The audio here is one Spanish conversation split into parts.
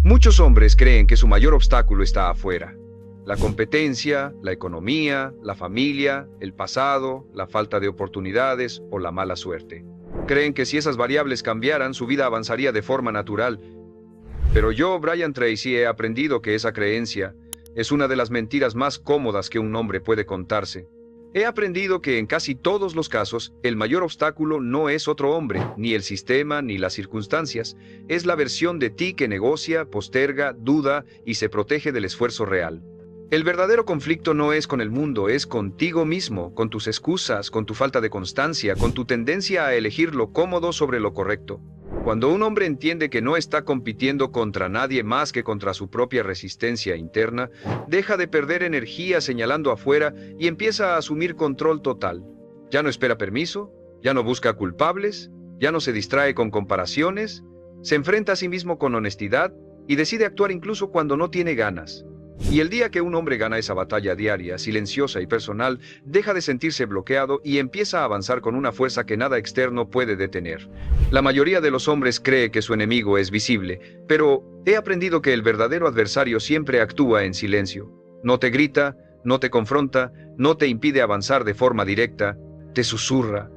Muchos hombres creen que su mayor obstáculo está afuera. La competencia, la economía, la familia, el pasado, la falta de oportunidades o la mala suerte. Creen que si esas variables cambiaran, su vida avanzaría de forma natural. Pero yo, Brian Tracy, he aprendido que esa creencia es una de las mentiras más cómodas que un hombre puede contarse. He aprendido que en casi todos los casos, el mayor obstáculo no es otro hombre, ni el sistema, ni las circunstancias. Es la versión de ti que negocia, posterga, duda y se protege del esfuerzo real. El verdadero conflicto no es con el mundo, es contigo mismo, con tus excusas, con tu falta de constancia, con tu tendencia a elegir lo cómodo sobre lo correcto. Cuando un hombre entiende que no está compitiendo contra nadie más que contra su propia resistencia interna, deja de perder energía señalando afuera y empieza a asumir control total. Ya no espera permiso, ya no busca culpables, ya no se distrae con comparaciones, se enfrenta a sí mismo con honestidad y decide actuar incluso cuando no tiene ganas. Y el día que un hombre gana esa batalla diaria, silenciosa y personal, deja de sentirse bloqueado y empieza a avanzar con una fuerza que nada externo puede detener. La mayoría de los hombres cree que su enemigo es visible, pero he aprendido que el verdadero adversario siempre actúa en silencio. No te grita, no te confronta, no te impide avanzar de forma directa, te susurra,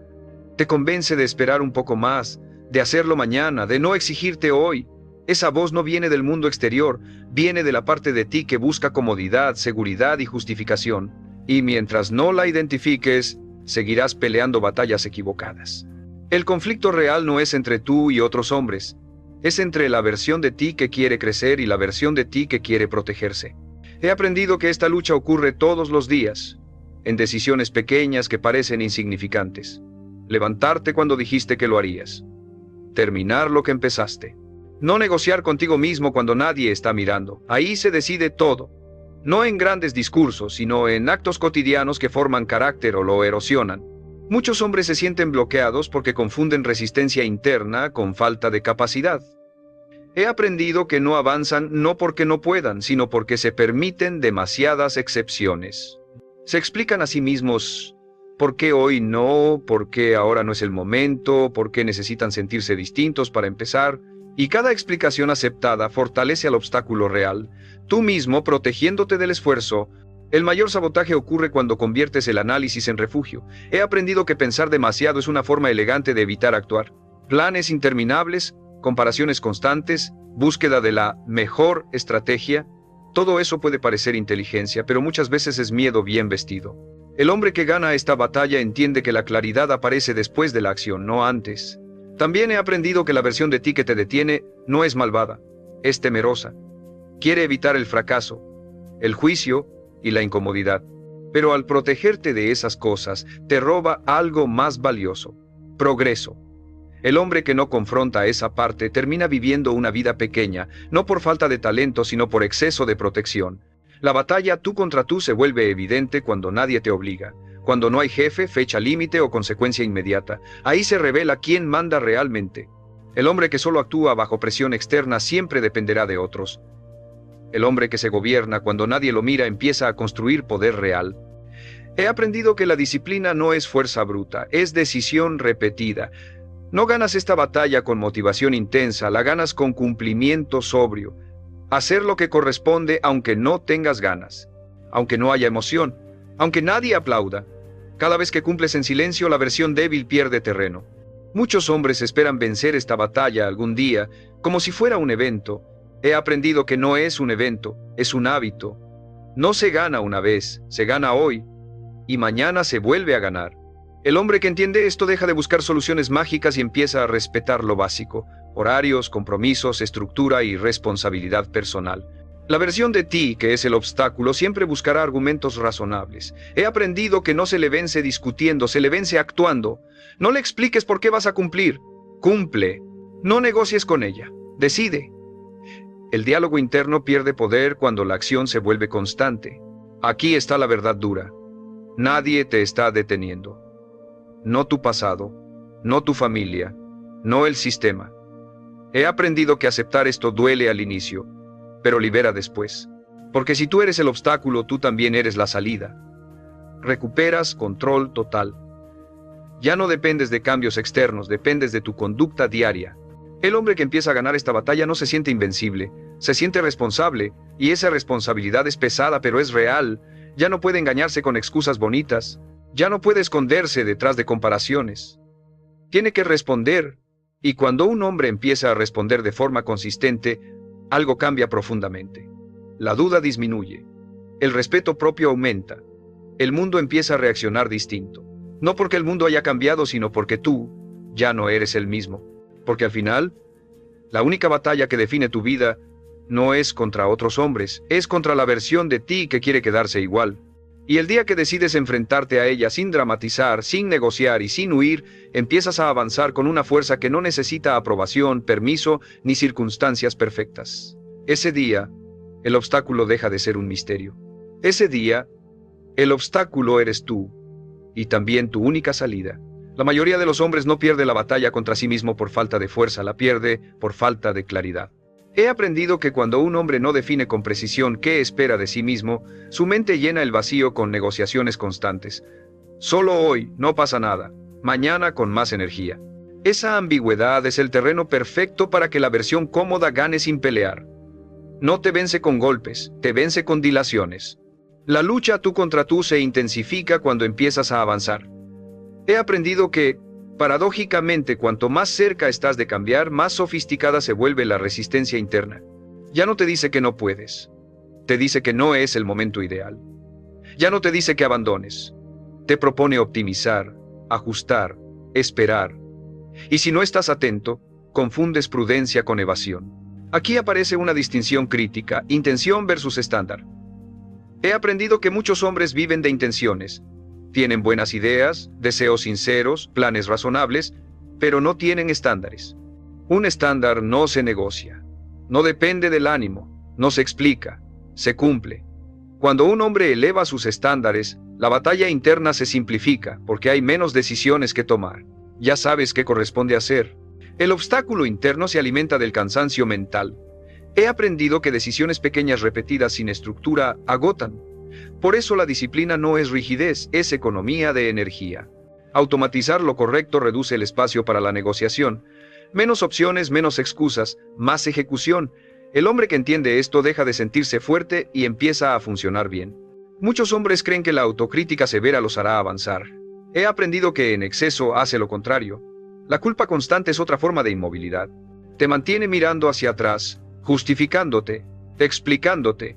te convence de esperar un poco más, de hacerlo mañana, de no exigirte hoy. Esa voz no viene del mundo exterior, viene de la parte de ti que busca comodidad, seguridad y justificación. Y mientras no la identifiques, seguirás peleando batallas equivocadas. El conflicto real no es entre tú y otros hombres, es entre la versión de ti que quiere crecer y la versión de ti que quiere protegerse. He aprendido que esta lucha ocurre todos los días, en decisiones pequeñas que parecen insignificantes. Levantarte cuando dijiste que lo harías. Terminar lo que empezaste. No negociar contigo mismo cuando nadie está mirando. Ahí se decide todo. No en grandes discursos, sino en actos cotidianos que forman carácter o lo erosionan. Muchos hombres se sienten bloqueados porque confunden resistencia interna con falta de capacidad. He aprendido que no avanzan no porque no puedan, sino porque se permiten demasiadas excepciones. Se explican a sí mismos por qué hoy no, por qué ahora no es el momento, por qué necesitan sentirse distintos para empezar. Y cada explicación aceptada fortalece al obstáculo real, tú mismo protegiéndote del esfuerzo. El mayor sabotaje ocurre cuando conviertes el análisis en refugio. He aprendido que pensar demasiado es una forma elegante de evitar actuar. Planes interminables, comparaciones constantes, búsqueda de la mejor estrategia. Todo eso puede parecer inteligencia, pero muchas veces es miedo bien vestido. El hombre que gana esta batalla entiende que la claridad aparece después de la acción, no antes. También he aprendido que la versión de ti que te detiene no es malvada, es temerosa. Quiere evitar el fracaso, el juicio y la incomodidad. Pero al protegerte de esas cosas, te roba algo más valioso: progreso. El hombre que no confronta esa parte termina viviendo una vida pequeña, no por falta de talento, sino por exceso de protección. La batalla tú contra tú se vuelve evidente cuando nadie te obliga. Cuando no hay jefe, fecha límite o consecuencia inmediata, ahí se revela quién manda realmente. El hombre que solo actúa bajo presión externa siempre dependerá de otros. El hombre que se gobierna cuando nadie lo mira empieza a construir poder real. He aprendido que la disciplina no es fuerza bruta, es decisión repetida. No ganas esta batalla con motivación intensa, la ganas con cumplimiento sobrio. Hacer lo que corresponde aunque no tengas ganas, aunque no haya emoción, aunque nadie aplauda. Cada vez que cumples en silencio, la versión débil pierde terreno. Muchos hombres esperan vencer esta batalla algún día, como si fuera un evento. He aprendido que no es un evento, es un hábito. No se gana una vez, se gana hoy, y mañana se vuelve a ganar. El hombre que entiende esto deja de buscar soluciones mágicas y empieza a respetar lo básico: horarios, compromisos, estructura y responsabilidad personal. La versión de ti, que es el obstáculo, siempre buscará argumentos razonables. He aprendido que no se le vence discutiendo, se le vence actuando. No le expliques por qué vas a cumplir. Cumple. No negocies con ella. Decide. El diálogo interno pierde poder cuando la acción se vuelve constante. Aquí está la verdad dura. Nadie te está deteniendo. No tu pasado, no tu familia, no el sistema. He aprendido que aceptar esto duele al inicio, pero libera después. Porque si tú eres el obstáculo, tú también eres la salida. Recuperas control total. Ya no dependes de cambios externos, dependes de tu conducta diaria. El hombre que empieza a ganar esta batalla no se siente invencible, Se siente responsable, y esa responsabilidad es pesada pero es real. Ya no puede engañarse con excusas bonitas. Ya no puede esconderse detrás de comparaciones. Tiene que responder, y cuando un hombre empieza a responder de forma consistente, algo cambia profundamente. La duda disminuye. El respeto propio aumenta. El mundo empieza a reaccionar distinto. No porque el mundo haya cambiado, sino porque tú ya no eres el mismo. Porque al final, la única batalla que define tu vida no es contra otros hombres, es contra la versión de ti que quiere quedarse igual. Y el día que decides enfrentarte a ella sin dramatizar, sin negociar y sin huir, empiezas a avanzar con una fuerza que no necesita aprobación, permiso ni circunstancias perfectas. Ese día, el obstáculo deja de ser un misterio. Ese día, el obstáculo eres tú, y también tu única salida. La mayoría de los hombres no pierde la batalla contra sí mismo por falta de fuerza, la pierde por falta de claridad. He aprendido que cuando un hombre no define con precisión qué espera de sí mismo, su mente llena el vacío con negociaciones constantes. Solo hoy no pasa nada, mañana con más energía. Esa ambigüedad es el terreno perfecto para que la versión cómoda gane sin pelear. No te vence con golpes, te vence con dilaciones. La lucha tú contra tú se intensifica cuando empiezas a avanzar. He aprendido que, paradójicamente, cuanto más cerca estás de cambiar, más sofisticada se vuelve la resistencia interna. Ya no te dice que no puedes. Te dice que no es el momento ideal. Ya no te dice que abandones. Te propone optimizar, ajustar, esperar. Y si no estás atento, confundes prudencia con evasión. Aquí aparece una distinción crítica, intención versus estándar. He aprendido que muchos hombres viven de intenciones. Tienen buenas ideas, deseos sinceros, planes razonables, pero no tienen estándares. Un estándar no se negocia, no depende del ánimo, no se explica, se cumple. Cuando un hombre eleva sus estándares, la batalla interna se simplifica porque hay menos decisiones que tomar. Ya sabes qué corresponde hacer. El obstáculo interno se alimenta del cansancio mental. He aprendido que decisiones pequeñas repetidas sin estructura agotan. Por eso la disciplina no es rigidez, es economía de energía. Automatizar lo correcto reduce el espacio para la negociación. Menos opciones, menos excusas, más ejecución. El hombre que entiende esto deja de sentirse fuerte y empieza a funcionar bien. Muchos hombres creen que la autocrítica severa los hará avanzar. He aprendido que en exceso hace lo contrario. La culpa constante es otra forma de inmovilidad. Te mantiene mirando hacia atrás, justificándote, explicándote.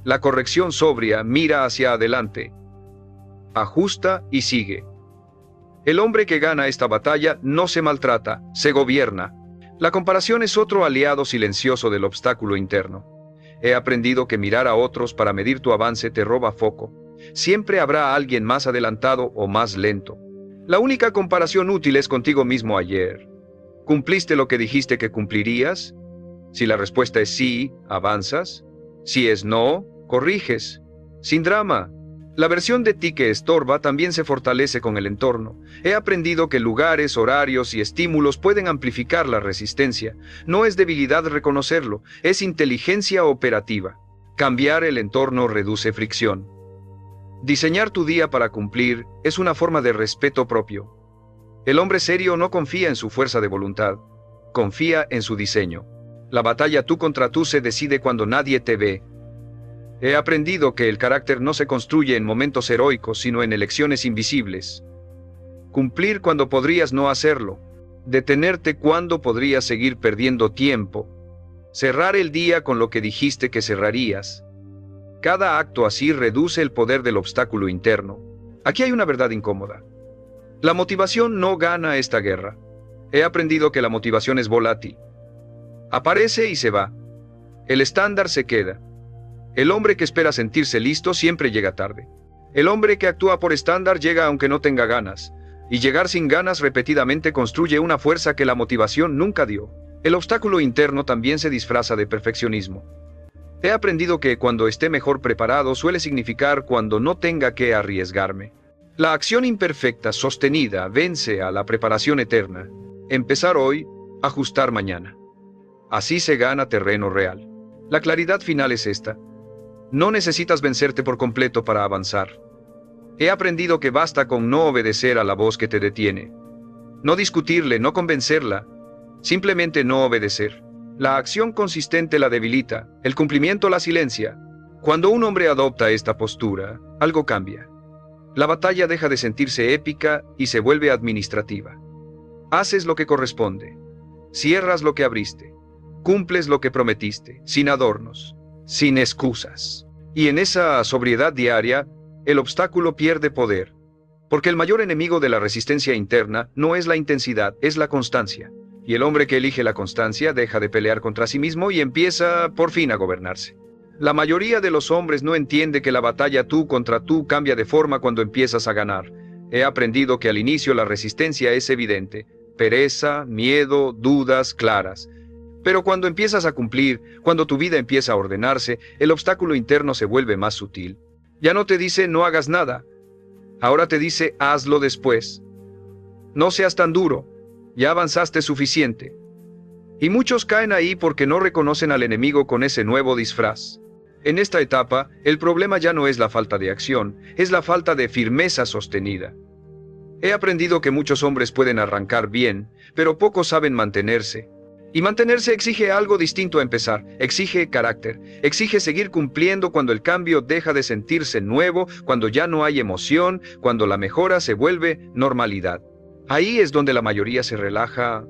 La corrección sobria mira hacia adelante, ajusta y sigue. El hombre que gana esta batalla no se maltrata, se gobierna. La comparación es otro aliado silencioso del obstáculo interno. He aprendido que mirar a otros para medir tu avance te roba foco. Siempre habrá alguien más adelantado o más lento. La única comparación útil es contigo mismo ayer. ¿Cumpliste lo que dijiste que cumplirías? Si la respuesta es sí, avanzas. Si es no, corriges. Sin drama. La versión de ti que estorba también se fortalece con el entorno. He aprendido que lugares, horarios y estímulos pueden amplificar la resistencia. No es debilidad reconocerlo, es inteligencia operativa. Cambiar el entorno reduce fricción. Diseñar tu día para cumplir es una forma de respeto propio. El hombre serio no confía en su fuerza de voluntad, confía en su diseño. La batalla tú contra tú se decide cuando nadie te ve. He aprendido que el carácter no se construye en momentos heroicos, sino en elecciones invisibles. Cumplir cuando podrías no hacerlo. Detenerte cuando podrías seguir perdiendo tiempo. Cerrar el día con lo que dijiste que cerrarías. Cada acto así reduce el poder del obstáculo interno. Aquí hay una verdad incómoda. La motivación no gana esta guerra. He aprendido que la motivación es volátil. Aparece y se va. El estándar se queda. El hombre que espera sentirse listo siempre llega tarde. El hombre que actúa por estándar llega aunque no tenga ganas. Y llegar sin ganas repetidamente construye una fuerza que la motivación nunca dio. El obstáculo interno también se disfraza de perfeccionismo. He aprendido que cuando esté mejor preparado suele significar cuando no tenga que arriesgarme. La acción imperfecta sostenida vence a la preparación eterna. Empezar hoy, ajustar mañana. Así se gana terreno real. La claridad final es esta. No necesitas vencerte por completo para avanzar. He aprendido que basta con no obedecer a la voz que te detiene. No discutirle, no convencerla. Simplemente no obedecer. La acción consistente la debilita, el cumplimiento la silencia. Cuando un hombre adopta esta postura, algo cambia. La batalla deja de sentirse épica y se vuelve administrativa. Haces lo que corresponde, cierras lo que abriste, cumples lo que prometiste, sin adornos, sin excusas. Y en esa sobriedad diaria, el obstáculo pierde poder, porque el mayor enemigo de la resistencia interna no es la intensidad, es la constancia. Y el hombre que elige la constancia deja de pelear contra sí mismo y empieza por fin a gobernarse. La mayoría de los hombres no entiende que la batalla tú contra tú cambia de forma cuando empiezas a ganar. He aprendido que al inicio la resistencia es evidente, pereza, miedo, dudas claras. Pero cuando empiezas a cumplir, cuando tu vida empieza a ordenarse, el obstáculo interno se vuelve más sutil. Ya no te dice no hagas nada, ahora te dice hazlo después. No seas tan duro, ya avanzaste suficiente. Y muchos caen ahí porque no reconocen al enemigo con ese nuevo disfraz. En esta etapa, el problema ya no es la falta de acción, es la falta de firmeza sostenida. He aprendido que muchos hombres pueden arrancar bien, pero pocos saben mantenerse. Y mantenerse exige algo distinto a empezar, exige carácter, exige seguir cumpliendo cuando el cambio deja de sentirse nuevo, cuando ya no hay emoción, cuando la mejora se vuelve normalidad. Ahí es donde la mayoría se relaja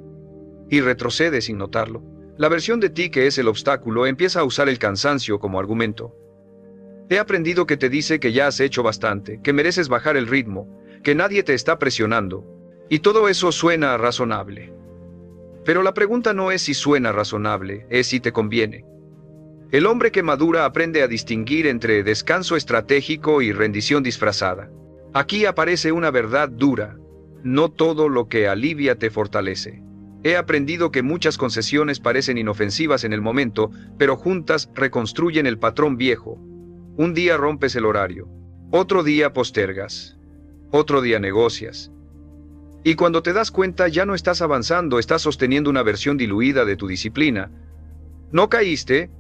y retrocede sin notarlo. La versión de ti que es el obstáculo empieza a usar el cansancio como argumento. He aprendido que te dice que ya has hecho bastante, que mereces bajar el ritmo, que nadie te está presionando. Y todo eso suena razonable. Pero la pregunta no es si suena razonable, es si te conviene. El hombre que madura aprende a distinguir entre descanso estratégico y rendición disfrazada. Aquí aparece una verdad dura. No todo lo que alivia te fortalece. He aprendido que muchas concesiones parecen inofensivas en el momento, pero juntas reconstruyen el patrón viejo. Un día rompes el horario, otro día postergas, otro día negocias. Y cuando te das cuenta ya no estás avanzando, estás sosteniendo una versión diluida de tu disciplina. No caíste,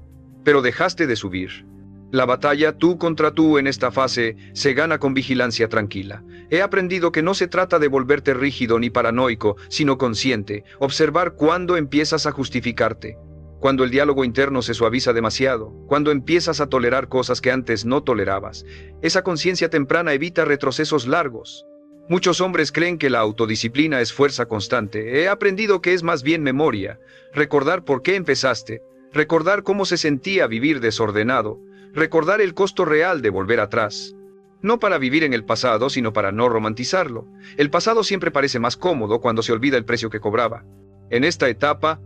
pero dejaste de subir. La batalla tú contra tú en esta fase se gana con vigilancia tranquila. He aprendido que no se trata de volverte rígido ni paranoico, sino consciente, observar cuándo empiezas a justificarte, cuando el diálogo interno se suaviza demasiado, cuando empiezas a tolerar cosas que antes no tolerabas. Esa conciencia temprana evita retrocesos largos. Muchos hombres creen que la autodisciplina es fuerza constante. He aprendido que es más bien memoria, recordar por qué empezaste, recordar cómo se sentía vivir desordenado, recordar el costo real de volver atrás. No para vivir en el pasado, sino para no romantizarlo. El pasado siempre parece más cómodo cuando se olvida el precio que cobraba. En esta etapa,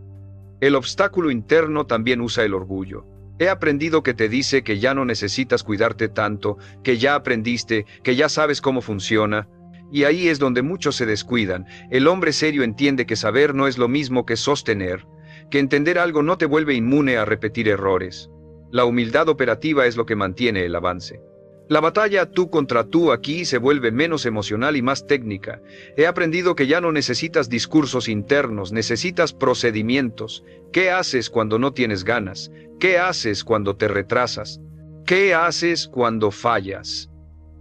el obstáculo interno también usa el orgullo. He aprendido que te dice que ya no necesitas cuidarte tanto, que ya aprendiste, que ya sabes cómo funciona. Y ahí es donde muchos se descuidan. El hombre serio entiende que saber no es lo mismo que sostener, que entender algo no te vuelve inmune a repetir errores. La humildad operativa es lo que mantiene el avance. La batalla tú contra tú aquí se vuelve menos emocional y más técnica. He aprendido que ya no necesitas discursos internos, necesitas procedimientos. ¿Qué haces cuando no tienes ganas? ¿Qué haces cuando te retrasas? ¿Qué haces cuando fallas?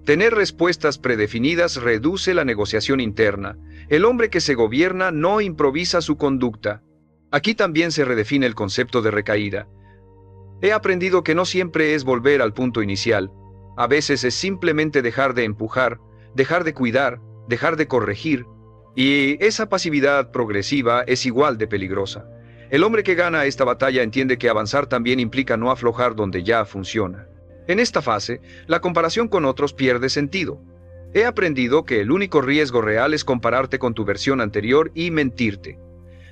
Tener respuestas predefinidas reduce la negociación interna. El hombre que se gobierna no improvisa su conducta. Aquí también se redefine el concepto de recaída. He aprendido que no siempre es volver al punto inicial. A veces es simplemente dejar de empujar, dejar de cuidar, dejar de corregir. Y esa pasividad progresiva es igual de peligrosa. El hombre que gana esta batalla entiende que avanzar también implica no aflojar donde ya funciona. En esta fase, la comparación con otros pierde sentido. He aprendido que el único riesgo real es compararte con tu versión anterior y mentirte.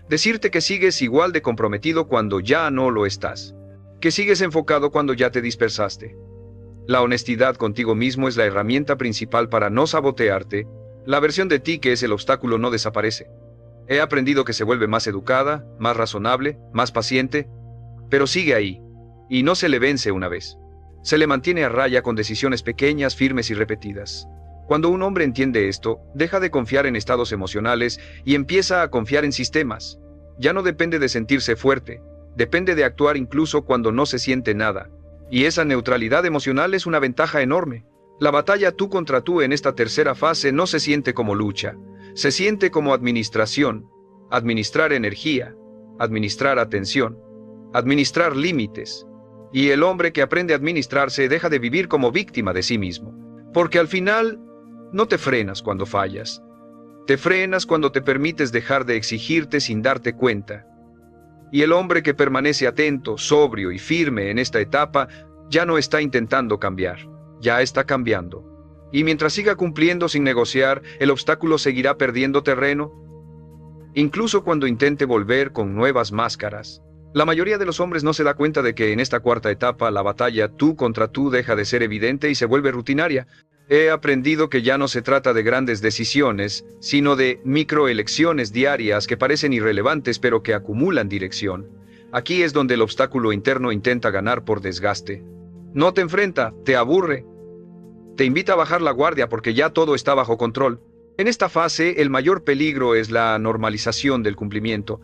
Decirte que sigues igual de comprometido cuando ya no lo estás. Que sigues enfocado cuando ya te dispersaste. La honestidad contigo mismo es la herramienta principal para no sabotearte. La versión de ti que es el obstáculo no desaparece. He aprendido que se vuelve más educada, más razonable, más paciente, pero sigue ahí, y no se le vence una vez. Se le mantiene a raya con decisiones pequeñas, firmes y repetidas. Cuando un hombre entiende esto, deja de confiar en estados emocionales y empieza a confiar en sistemas. Ya no depende de sentirse fuerte, depende de actuar incluso cuando no se siente nada. Y esa neutralidad emocional es una ventaja enorme. La batalla tú contra tú en esta tercera fase no se siente como lucha, se siente como administración, administrar energía, administrar atención. administrar límites. Y el hombre que aprende a administrarse deja de vivir como víctima de sí mismo. Porque al final, no te frenas cuando fallas. Te frenas cuando te permites dejar de exigirte sin darte cuenta. Y el hombre que permanece atento, sobrio y firme en esta etapa, ya no está intentando cambiar, ya está cambiando. Y mientras siga cumpliendo sin negociar, el obstáculo seguirá perdiendo terreno, incluso cuando intente volver con nuevas máscaras. La mayoría de los hombres no se da cuenta de que en esta cuarta etapa la batalla tú contra tú deja de ser evidente y se vuelve rutinaria. He aprendido que ya no se trata de grandes decisiones, sino de microelecciones diarias que parecen irrelevantes pero que acumulan dirección. Aquí es donde el obstáculo interno intenta ganar por desgaste. No te enfrenta, te aburre. Te invita a bajar la guardia porque ya todo está bajo control. En esta fase, el mayor peligro es la normalización del cumplimiento.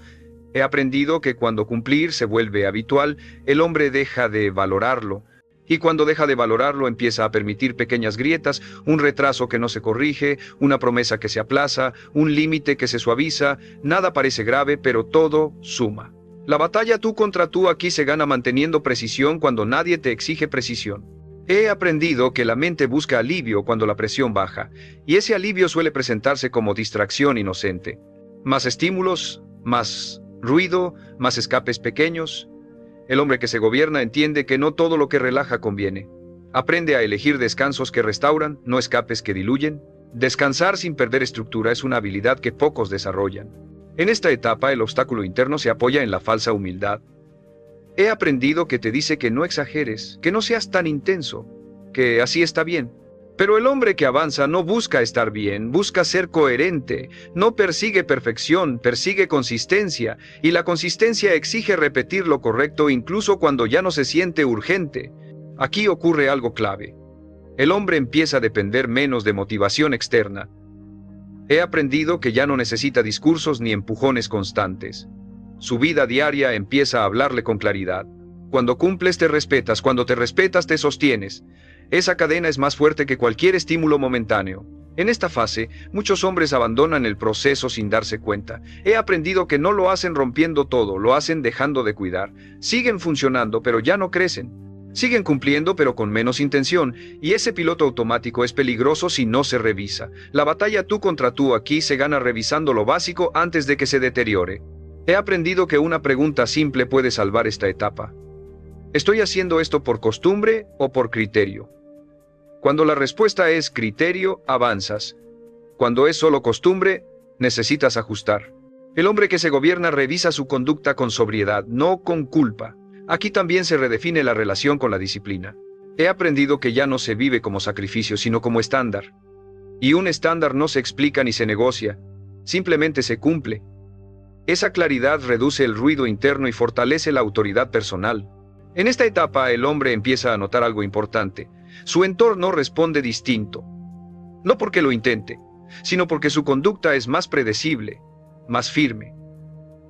He aprendido que cuando cumplir se vuelve habitual, el hombre deja de valorarlo. Y cuando deja de valorarlo, empieza a permitir pequeñas grietas, un retraso que no se corrige, una promesa que se aplaza, un límite que se suaviza. Nada parece grave, pero todo suma. La batalla tú contra tú aquí se gana manteniendo precisión cuando nadie te exige precisión. He aprendido que la mente busca alivio cuando la presión baja, y ese alivio suele presentarse como distracción inocente. Más estímulos, más ruido, más escapes pequeños. El hombre que se gobierna entiende que no todo lo que relaja conviene. Aprende a elegir descansos que restauran, no escapes que diluyen. Descansar sin perder estructura es una habilidad que pocos desarrollan. En esta etapa, el obstáculo interno se apoya en la falsa humildad. He aprendido que te dice que no exageres, que no seas tan intenso, que así está bien. Pero el hombre que avanza no busca estar bien, busca ser coherente, no persigue perfección, persigue consistencia, y la consistencia exige repetir lo correcto incluso cuando ya no se siente urgente. Aquí ocurre algo clave. El hombre empieza a depender menos de motivación externa. He aprendido que ya no necesita discursos ni empujones constantes. Su vida diaria empieza a hablarle con claridad. Cuando cumples te respetas, cuando te respetas te sostienes. Esa cadena es más fuerte que cualquier estímulo momentáneo. En esta fase, muchos hombres abandonan el proceso sin darse cuenta. He aprendido que no lo hacen rompiendo todo, lo hacen dejando de cuidar. Siguen funcionando, pero ya no crecen. Siguen cumpliendo, pero con menos intención, y ese piloto automático es peligroso si no se revisa. La batalla tú contra tú aquí se gana revisando lo básico antes de que se deteriore. He aprendido que una pregunta simple puede salvar esta etapa. ¿Estoy haciendo esto por costumbre o por criterio? Cuando la respuesta es criterio, avanzas. Cuando es solo costumbre, necesitas ajustar. El hombre que se gobierna revisa su conducta con sobriedad, no con culpa. Aquí también se redefine la relación con la disciplina. He aprendido que ya no se vive como sacrificio, sino como estándar. Y un estándar no se explica ni se negocia, simplemente se cumple. Esa claridad reduce el ruido interno y fortalece la autoridad personal. En esta etapa, el hombre empieza a notar algo importante. Su entorno responde distinto. No porque lo intente, sino porque su conducta es más predecible, más firme,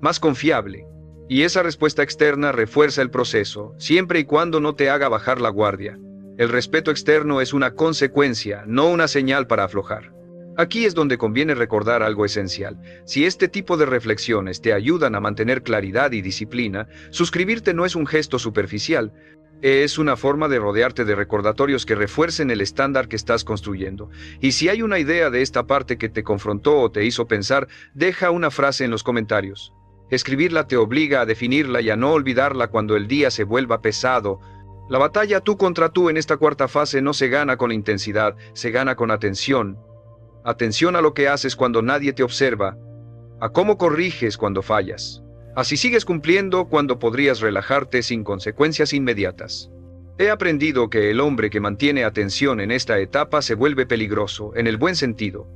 más confiable. Y esa respuesta externa refuerza el proceso, siempre y cuando no te haga bajar la guardia. El respeto externo es una consecuencia, no una señal para aflojar. Aquí es donde conviene recordar algo esencial. Si este tipo de reflexiones te ayudan a mantener claridad y disciplina, suscribirte no es un gesto superficial. Es una forma de rodearte de recordatorios que refuercen el estándar que estás construyendo. Y si hay una idea de esta parte que te confrontó o te hizo pensar, deja una frase en los comentarios. Escribirla te obliga a definirla y a no olvidarla cuando el día se vuelva pesado. La batalla tú contra tú en esta cuarta fase no se gana con intensidad, se gana con atención. Atención a lo que haces cuando nadie te observa, a cómo corriges cuando fallas. Así sigues cumpliendo cuando podrías relajarte sin consecuencias inmediatas. He aprendido que el hombre que mantiene atención en esta etapa se vuelve peligroso, en el buen sentido,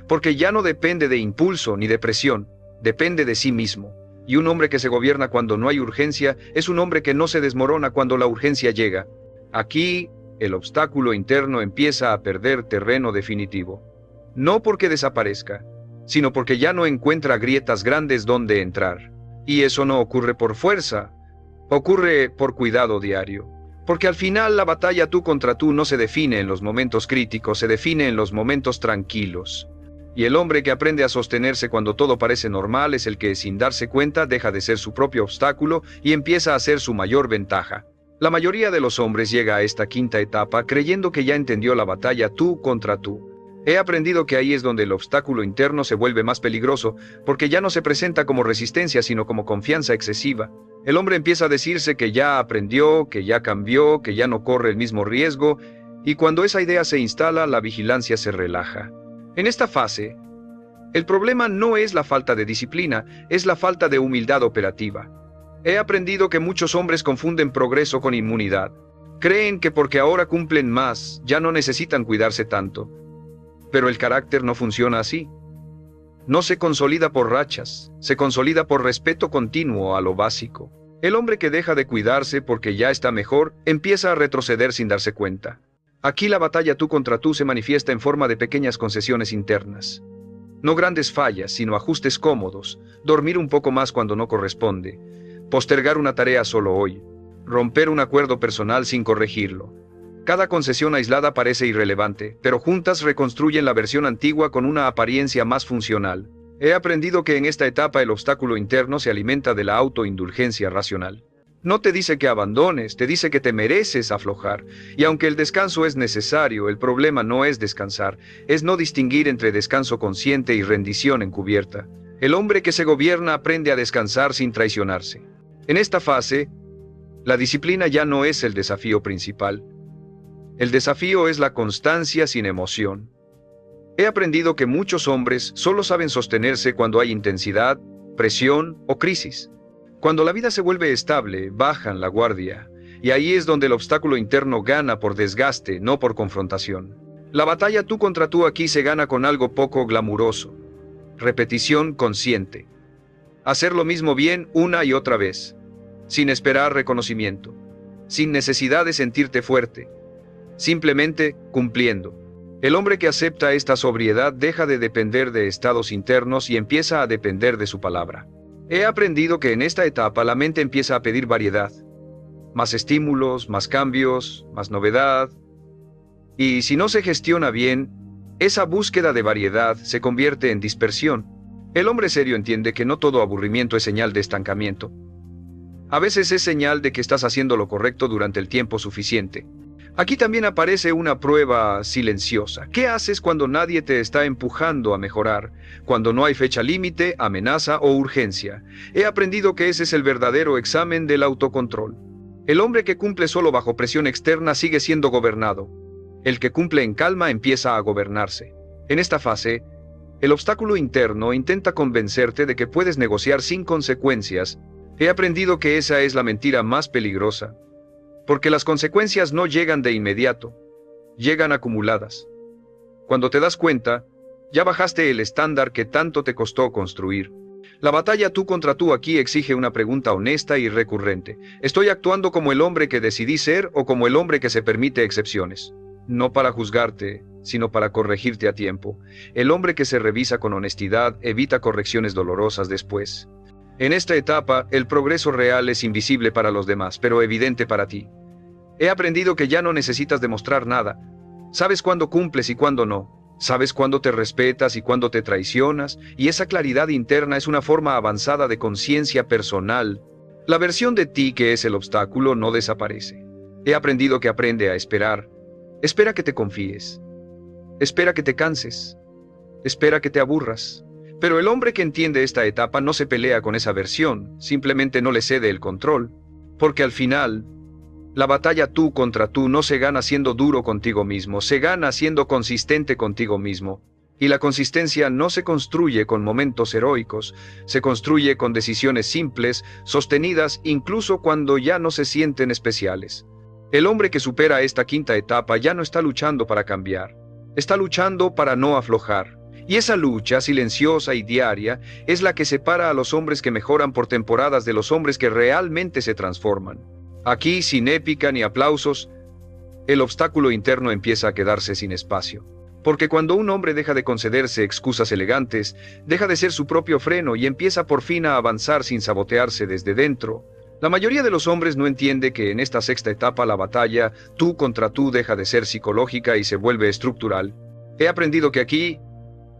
porque ya no depende de impulso ni de presión, depende de sí mismo. Y un hombre que se gobierna cuando no hay urgencia es un hombre que no se desmorona cuando la urgencia llega. Aquí, el obstáculo interno empieza a perder terreno definitivo. No porque desaparezca, sino porque ya no encuentra grietas grandes donde entrar. Y eso no ocurre por fuerza, ocurre por cuidado diario. Porque al final la batalla tú contra tú no se define en los momentos críticos, se define en los momentos tranquilos. Y el hombre que aprende a sostenerse cuando todo parece normal es el que, sin darse cuenta, deja de ser su propio obstáculo y empieza a ser su mayor ventaja. La mayoría de los hombres llega a esta quinta etapa creyendo que ya entendió la batalla tú contra tú. He aprendido que ahí es donde el obstáculo interno se vuelve más peligroso, porque ya no se presenta como resistencia, sino como confianza excesiva. El hombre empieza a decirse que ya aprendió, que ya cambió, que ya no corre el mismo riesgo, y cuando esa idea se instala, la vigilancia se relaja. En esta fase, el problema no es la falta de disciplina, es la falta de humildad operativa. He aprendido que muchos hombres confunden progreso con inmunidad. Creen que porque ahora cumplen más, ya no necesitan cuidarse tanto. Pero el carácter no funciona así. No se consolida por rachas, se consolida por respeto continuo a lo básico. El hombre que deja de cuidarse porque ya está mejor, empieza a retroceder sin darse cuenta. Aquí la batalla tú contra tú se manifiesta en forma de pequeñas concesiones internas. No grandes fallas, sino ajustes cómodos, dormir un poco más cuando no corresponde, postergar una tarea solo hoy, romper un acuerdo personal sin corregirlo. Cada concesión aislada parece irrelevante, pero juntas reconstruyen la versión antigua con una apariencia más funcional. He aprendido que en esta etapa el obstáculo interno se alimenta de la autoindulgencia racional. No te dice que abandones, te dice que te mereces aflojar. Y aunque el descanso es necesario, el problema no es descansar, es no distinguir entre descanso consciente y rendición encubierta. El hombre que se gobierna aprende a descansar sin traicionarse. En esta fase, la disciplina ya no es el desafío principal. El desafío es la constancia sin emoción. He aprendido que muchos hombres solo saben sostenerse cuando hay intensidad, presión o crisis. Cuando la vida se vuelve estable, bajan la guardia, y ahí es donde el obstáculo interno gana por desgaste, no por confrontación. La batalla tú contra tú aquí se gana con algo poco glamuroso. Repetición consciente. Hacer lo mismo bien una y otra vez, sin esperar reconocimiento, sin necesidad de sentirte fuerte, simplemente cumpliendo. El hombre que acepta esta sobriedad deja de depender de estados internos y empieza a depender de su palabra. He aprendido que en esta etapa la mente empieza a pedir variedad, más estímulos, más cambios, más novedad. Y si no se gestiona bien, esa búsqueda de variedad se convierte en dispersión. El hombre serio entiende que no todo aburrimiento es señal de estancamiento. A veces es señal de que estás haciendo lo correcto durante el tiempo suficiente. Aquí también aparece una prueba silenciosa. ¿Qué haces cuando nadie te está empujando a mejorar? Cuando no hay fecha límite, amenaza o urgencia. He aprendido que ese es el verdadero examen del autocontrol. El hombre que cumple solo bajo presión externa sigue siendo gobernado. El que cumple en calma empieza a gobernarse. En esta fase, el obstáculo interno intenta convencerte de que puedes negociar sin consecuencias. He aprendido que esa es la mentira más peligrosa. Porque las consecuencias no llegan de inmediato, llegan acumuladas. Cuando te das cuenta, ya bajaste el estándar que tanto te costó construir. La batalla tú contra tú aquí exige una pregunta honesta y recurrente. ¿Estoy actuando como el hombre que decidí ser o como el hombre que se permite excepciones? No para juzgarte, sino para corregirte a tiempo. El hombre que se revisa con honestidad evita correcciones dolorosas después. En esta etapa, el progreso real es invisible para los demás, pero evidente para ti. He aprendido que ya no necesitas demostrar nada. Sabes cuándo cumples y cuándo no. Sabes cuándo te respetas y cuándo te traicionas, y esa claridad interna es una forma avanzada de conciencia personal. La versión de ti que es el obstáculo no desaparece. He aprendido que aprende a esperar. Espera que te confíes. Espera que te canses. Espera que te aburras. Pero el hombre que entiende esta etapa no se pelea con esa versión, simplemente no le cede el control, porque al final, la batalla tú contra tú no se gana siendo duro contigo mismo, se gana siendo consistente contigo mismo. Y la consistencia no se construye con momentos heroicos, se construye con decisiones simples, sostenidas incluso cuando ya no se sienten especiales. El hombre que supera esta quinta etapa ya no está luchando para cambiar, está luchando para no aflojar. Y esa lucha silenciosa y diaria es la que separa a los hombres que mejoran por temporadas de los hombres que realmente se transforman. Aquí, sin épica ni aplausos, el obstáculo interno empieza a quedarse sin espacio. Porque cuando un hombre deja de concederse excusas elegantes, deja de ser su propio freno y empieza por fin a avanzar sin sabotearse desde dentro. La mayoría de los hombres no entiende que en esta sexta etapa la batalla tú contra tú deja de ser psicológica y se vuelve estructural. He aprendido que aquí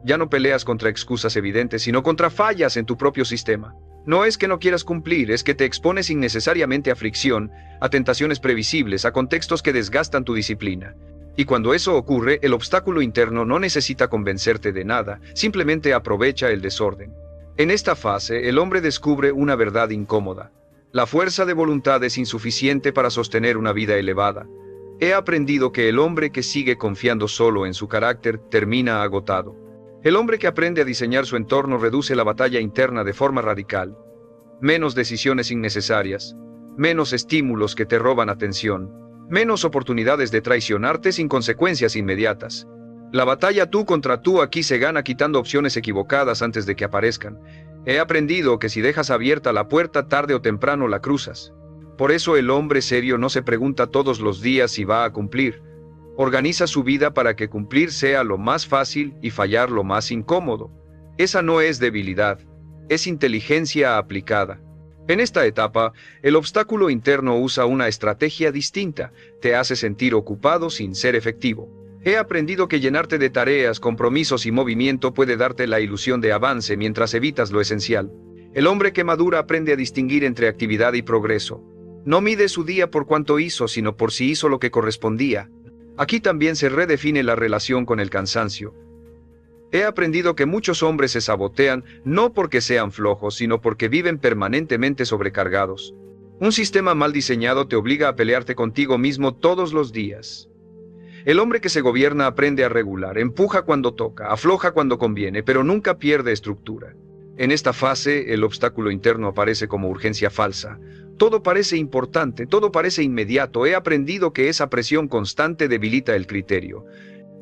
Ya no peleas contra excusas evidentes, sino contra fallas en tu propio sistema. No es que no quieras cumplir, es que te expones innecesariamente a fricción, a tentaciones previsibles, a contextos que desgastan tu disciplina. Y cuando eso ocurre, el obstáculo interno no necesita convencerte de nada, simplemente aprovecha el desorden. En esta fase, el hombre descubre una verdad incómoda. La fuerza de voluntad es insuficiente para sostener una vida elevada. He aprendido que el hombre que sigue confiando solo en su carácter termina agotado. El hombre que aprende a diseñar su entorno reduce la batalla interna de forma radical. Menos decisiones innecesarias, menos estímulos que te roban atención, menos oportunidades de traicionarte sin consecuencias inmediatas. La batalla tú contra tú aquí se gana quitando opciones equivocadas antes de que aparezcan. He aprendido que si dejas abierta la puerta tarde o temprano la cruzas. Por eso el hombre serio no se pregunta todos los días si va a cumplir. Organiza su vida para que cumplir sea lo más fácil y fallar lo más incómodo. Esa no es debilidad, es inteligencia aplicada. En esta etapa, el obstáculo interno usa una estrategia distinta, te hace sentir ocupado sin ser efectivo. He aprendido que llenarte de tareas, compromisos y movimiento puede darte la ilusión de avance mientras evitas lo esencial. El hombre que madura aprende a distinguir entre actividad y progreso. No mide su día por cuánto hizo, sino por si hizo lo que correspondía. Aquí también se redefine la relación con el cansancio. He aprendido que muchos hombres se sabotean no porque sean flojos, sino porque viven permanentemente sobrecargados. Un sistema mal diseñado te obliga a pelearte contigo mismo todos los días. El hombre que se gobierna aprende a regular, empuja cuando toca, afloja cuando conviene, pero nunca pierde estructura. En esta fase, el obstáculo interno aparece como urgencia falsa. Todo parece importante, todo parece inmediato. He aprendido que esa presión constante debilita el criterio.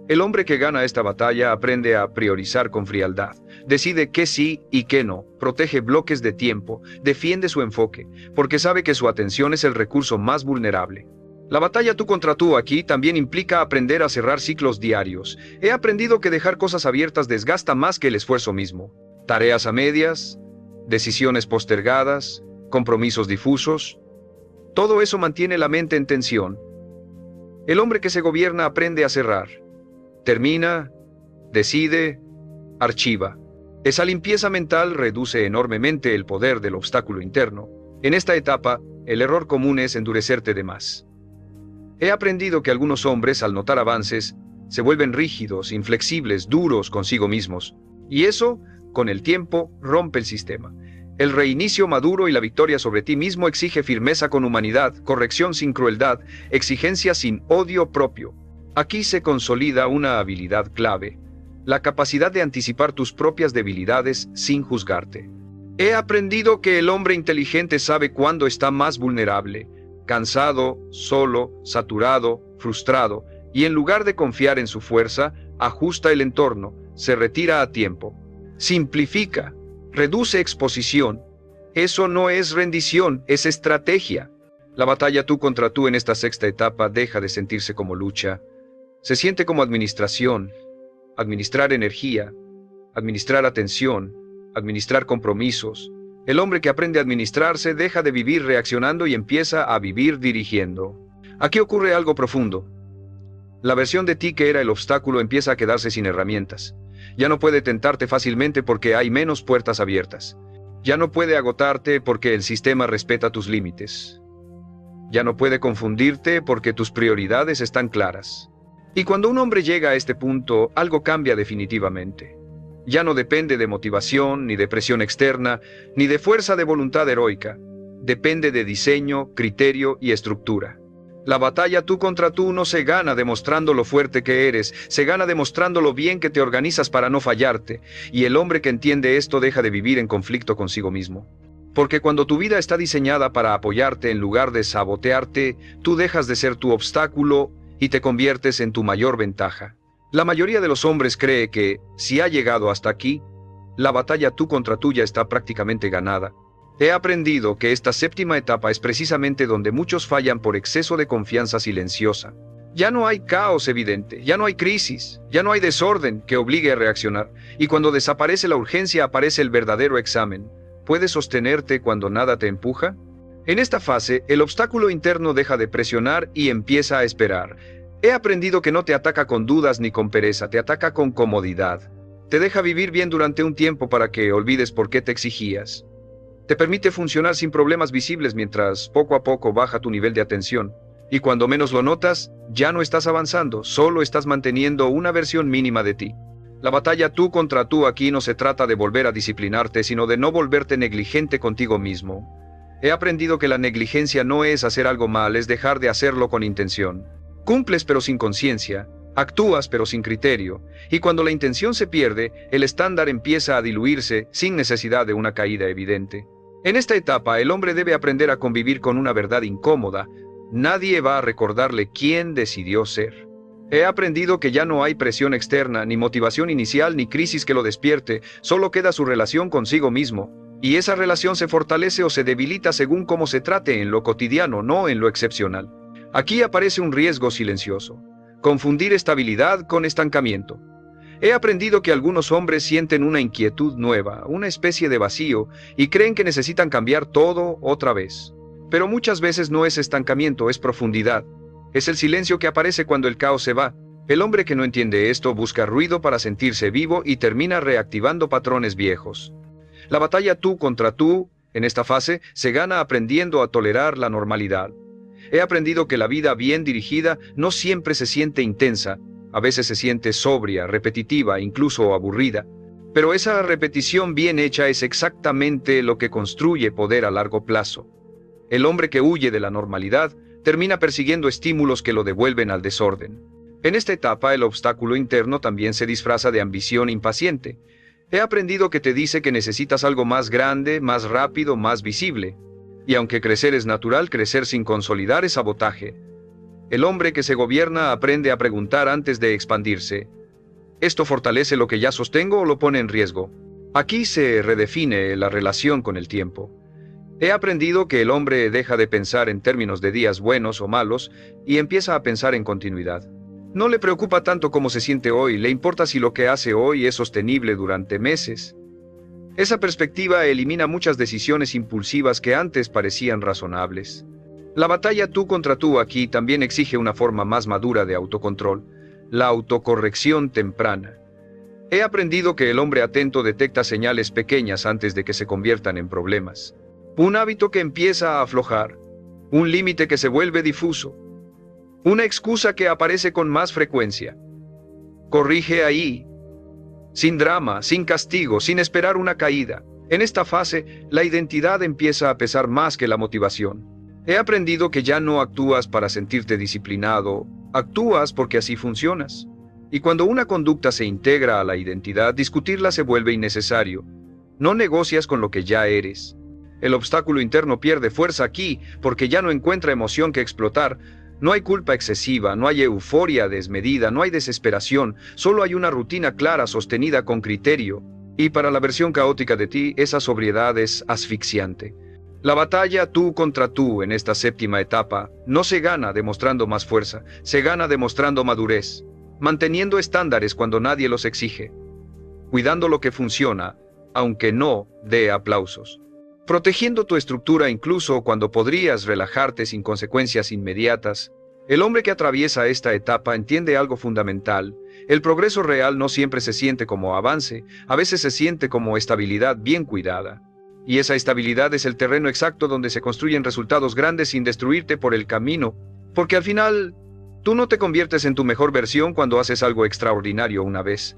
El hombre que gana esta batalla aprende a priorizar con frialdad. Decide qué sí y qué no. Protege bloques de tiempo. Defiende su enfoque, porque sabe que su atención es el recurso más vulnerable. La batalla tú contra tú aquí también implica aprender a cerrar ciclos diarios. He aprendido que dejar cosas abiertas desgasta más que el esfuerzo mismo. Tareas a medias, decisiones postergadas, compromisos difusos. Todo eso mantiene la mente en tensión. El hombre que se gobierna aprende a cerrar. Termina, decide, archiva. Esa limpieza mental reduce enormemente el poder del obstáculo interno. En esta etapa, el error común es endurecerte de más. He aprendido que algunos hombres, al notar avances, se vuelven rígidos, inflexibles, duros consigo mismos. Y eso, con el tiempo, rompe el sistema. El reinicio maduro y la victoria sobre ti mismo exige firmeza con humanidad, corrección sin crueldad, exigencia sin odio propio. Aquí se consolida una habilidad clave, la capacidad de anticipar tus propias debilidades sin juzgarte. He aprendido que el hombre inteligente sabe cuándo está más vulnerable, cansado, solo, saturado, frustrado, y en lugar de confiar en su fuerza, ajusta el entorno, se retira a tiempo. Simplifica, reduce exposición. Eso no es rendición, es estrategia. La batalla tú contra tú en esta sexta etapa deja de sentirse como lucha. Se siente como administración, administrar energía, administrar atención, administrar compromisos. El hombre que aprende a administrarse deja de vivir reaccionando y empieza a vivir dirigiendo. Aquí ocurre algo profundo. La versión de ti que era el obstáculo empieza a quedarse sin herramientas. Ya no puede tentarte fácilmente porque hay menos puertas abiertas. Ya no puede agotarte porque el sistema respeta tus límites. Ya no puede confundirte porque tus prioridades están claras. Y cuando un hombre llega a este punto, algo cambia definitivamente. Ya no depende de motivación, ni de presión externa, ni de fuerza de voluntad heroica. Depende de diseño, criterio y estructura. La batalla tú contra tú no se gana demostrando lo fuerte que eres, se gana demostrando lo bien que te organizas para no fallarte, y el hombre que entiende esto deja de vivir en conflicto consigo mismo. Porque cuando tu vida está diseñada para apoyarte en lugar de sabotearte, tú dejas de ser tu obstáculo y te conviertes en tu mayor ventaja. La mayoría de los hombres cree que, si ha llegado hasta aquí, la batalla tú contra tú ya está prácticamente ganada. He aprendido que esta séptima etapa es precisamente donde muchos fallan por exceso de confianza silenciosa. Ya no hay caos evidente, ya no hay crisis, ya no hay desorden que obligue a reaccionar, y cuando desaparece la urgencia aparece el verdadero examen. ¿Puedes sostenerte cuando nada te empuja? En esta fase, el obstáculo interno deja de presionar y empieza a esperar. He aprendido que no te ataca con dudas ni con pereza, te ataca con comodidad. Te deja vivir bien durante un tiempo para que olvides por qué te exigías. Te permite funcionar sin problemas visibles mientras poco a poco baja tu nivel de atención. Y cuando menos lo notas, ya no estás avanzando, solo estás manteniendo una versión mínima de ti. La batalla tú contra tú aquí no se trata de volver a disciplinarte, sino de no volverte negligente contigo mismo. He aprendido que la negligencia no es hacer algo mal, es dejar de hacerlo con intención. Cumples pero sin conciencia, actúas pero sin criterio, y cuando la intención se pierde, el estándar empieza a diluirse sin necesidad de una caída evidente. En esta etapa, el hombre debe aprender a convivir con una verdad incómoda. Nadie va a recordarle quién decidió ser. He aprendido que ya no hay presión externa, ni motivación inicial, ni crisis que lo despierte, solo queda su relación consigo mismo. Y esa relación se fortalece o se debilita según cómo se trate en lo cotidiano, no en lo excepcional. Aquí aparece un riesgo silencioso: confundir estabilidad con estancamiento. He aprendido que algunos hombres sienten una inquietud nueva, una especie de vacío, y creen que necesitan cambiar todo otra vez. Pero muchas veces no es estancamiento, es profundidad. Es el silencio que aparece cuando el caos se va. El hombre que no entiende esto busca ruido para sentirse vivo y termina reactivando patrones viejos. La batalla tú contra tú, en esta fase, se gana aprendiendo a tolerar la normalidad. He aprendido que la vida bien dirigida no siempre se siente intensa, a veces se siente sobria, repetitiva, incluso aburrida. Pero esa repetición bien hecha es exactamente lo que construye poder a largo plazo. El hombre que huye de la normalidad termina persiguiendo estímulos que lo devuelven al desorden. En esta etapa, el obstáculo interno también se disfraza de ambición impaciente. He aprendido que te dice que necesitas algo más grande, más rápido, más visible. Y aunque crecer es natural, crecer sin consolidar es sabotaje. El hombre que se gobierna aprende a preguntar antes de expandirse: ¿esto fortalece lo que ya sostengo o lo pone en riesgo? Aquí se redefine la relación con el tiempo. He aprendido que el hombre deja de pensar en términos de días buenos o malos y empieza a pensar en continuidad. No le preocupa tanto cómo se siente hoy, le importa si lo que hace hoy es sostenible durante meses. Esa perspectiva elimina muchas decisiones impulsivas que antes parecían razonables. La batalla tú contra tú aquí también exige una forma más madura de autocontrol, la autocorrección temprana. He aprendido que el hombre atento detecta señales pequeñas antes de que se conviertan en problemas. Un hábito que empieza a aflojar, un límite que se vuelve difuso, una excusa que aparece con más frecuencia. Corrige ahí, sin drama, sin castigo, sin esperar una caída. En esta fase, la identidad empieza a pesar más que la motivación. He aprendido que ya no actúas para sentirte disciplinado, actúas porque así funcionas. Y cuando una conducta se integra a la identidad, discutirla se vuelve innecesario. No negocias con lo que ya eres. El obstáculo interno pierde fuerza aquí porque ya no encuentra emoción que explotar. No hay culpa excesiva, no hay euforia desmedida, no hay desesperación, solo hay una rutina clara sostenida con criterio. Y para la versión caótica de ti, esa sobriedad es asfixiante. La batalla tú contra tú en esta séptima etapa no se gana demostrando más fuerza, se gana demostrando madurez, manteniendo estándares cuando nadie los exige, cuidando lo que funciona, aunque no dé aplausos. Protegiendo tu estructura incluso cuando podrías relajarte sin consecuencias inmediatas. El hombre que atraviesa esta etapa entiende algo fundamental. El progreso real no siempre se siente como avance, a veces se siente como estabilidad bien cuidada. Y esa estabilidad es el terreno exacto donde se construyen resultados grandes sin destruirte por el camino, porque al final, tú no te conviertes en tu mejor versión cuando haces algo extraordinario una vez.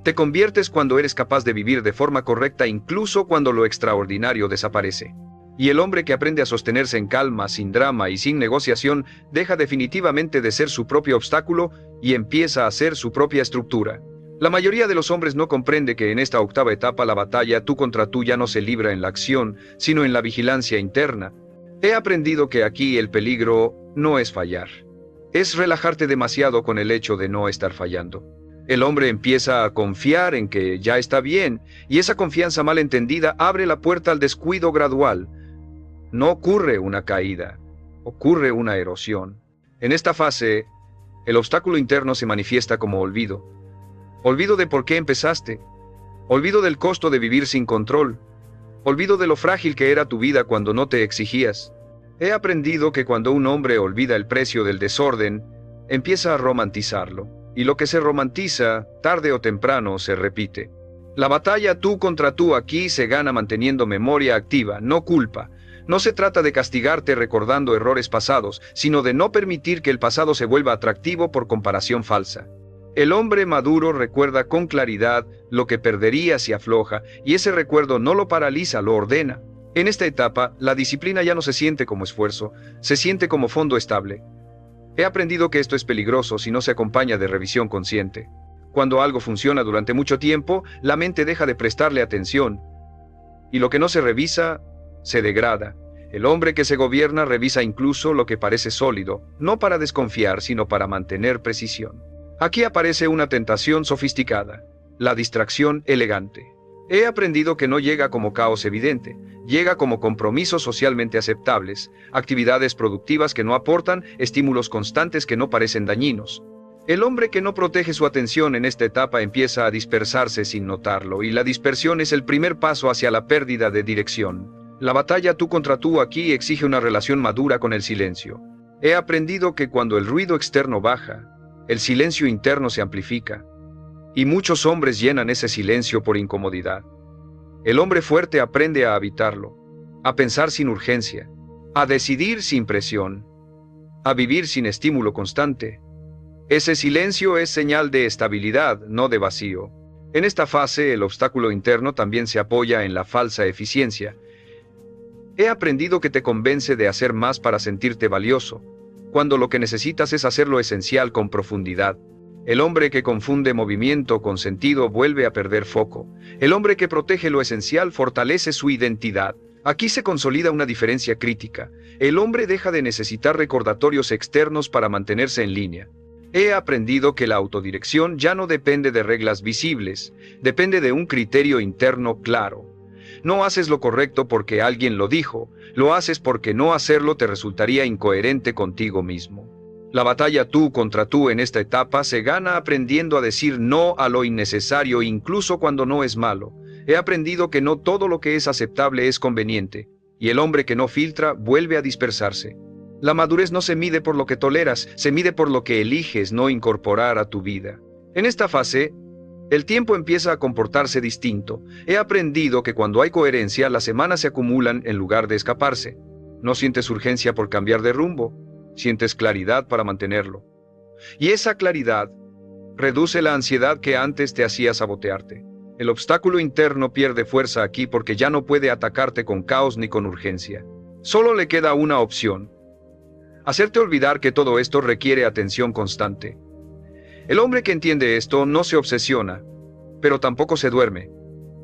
Te conviertes cuando eres capaz de vivir de forma correcta incluso cuando lo extraordinario desaparece. Y el hombre que aprende a sostenerse en calma, sin drama y sin negociación, deja definitivamente de ser su propio obstáculo y empieza a ser su propia estructura. La mayoría de los hombres no comprende que en esta octava etapa la batalla tú contra tú ya no se libra en la acción, sino en la vigilancia interna. He aprendido que aquí el peligro no es fallar. Es relajarte demasiado con el hecho de no estar fallando. El hombre empieza a confiar en que ya está bien, y esa confianza mal entendida abre la puerta al descuido gradual. No ocurre una caída, ocurre una erosión. En esta fase, el obstáculo interno se manifiesta como olvido. Olvido de por qué empezaste, olvido del costo de vivir sin control, olvido de lo frágil que era tu vida cuando no te exigías. He aprendido que cuando un hombre olvida el precio del desorden, empieza a romantizarlo. y lo que se romantiza, tarde o temprano, se repite. La batalla tú contra tú aquí se gana manteniendo memoria activa, no culpa. No se trata de castigarte recordando errores pasados, sino de no permitir que el pasado se vuelva atractivo por comparación falsa. El hombre maduro recuerda con claridad lo que perdería si afloja, y ese recuerdo no lo paraliza, lo ordena. En esta etapa, la disciplina ya no se siente como esfuerzo, se siente como fondo estable. He aprendido que esto es peligroso si no se acompaña de revisión consciente. Cuando algo funciona durante mucho tiempo, la mente deja de prestarle atención. Y lo que no se revisa, se degrada. El hombre que se gobierna revisa incluso lo que parece sólido, no para desconfiar, sino para mantener precisión. Aquí aparece una tentación sofisticada, la distracción elegante. He aprendido que no llega como caos evidente, llega como compromisos socialmente aceptables, actividades productivas que no aportan, estímulos constantes que no parecen dañinos. El hombre que no protege su atención en esta etapa empieza a dispersarse sin notarlo, y la dispersión es el primer paso hacia la pérdida de dirección. La batalla tú contra tú aquí exige una relación madura con el silencio. He aprendido que cuando el ruido externo baja, el silencio interno se amplifica, y muchos hombres llenan ese silencio por incomodidad. El hombre fuerte aprende a habitarlo, a pensar sin urgencia, a decidir sin presión, a vivir sin estímulo constante. Ese silencio es señal de estabilidad, no de vacío. En esta fase, el obstáculo interno también se apoya en la falsa eficiencia. He aprendido que te convence de hacer más para sentirte valioso, cuando lo que necesitas es hacer lo esencial con profundidad. El hombre que confunde movimiento con sentido vuelve a perder foco. El hombre que protege lo esencial fortalece su identidad. Aquí se consolida una diferencia crítica. El hombre deja de necesitar recordatorios externos para mantenerse en línea. He aprendido que la autodirección ya no depende de reglas visibles, depende de un criterio interno claro. No haces lo correcto porque alguien lo dijo, lo haces porque no hacerlo te resultaría incoherente contigo mismo. La batalla tú contra tú en esta etapa se gana aprendiendo a decir no a lo innecesario incluso cuando no es malo. He aprendido que no todo lo que es aceptable es conveniente, y el hombre que no filtra vuelve a dispersarse. La madurez no se mide por lo que toleras, se mide por lo que eliges no incorporar a tu vida. En esta fase, el tiempo empieza a comportarse distinto. He aprendido que cuando hay coherencia, las semanas se acumulan en lugar de escaparse. No sientes urgencia por cambiar de rumbo, sientes claridad para mantenerlo. Y esa claridad reduce la ansiedad que antes te hacía sabotearte. El obstáculo interno pierde fuerza aquí porque ya no puede atacarte con caos ni con urgencia. Solo le queda una opción: hacerte olvidar que todo esto requiere atención constante. El hombre que entiende esto no se obsesiona, pero tampoco se duerme.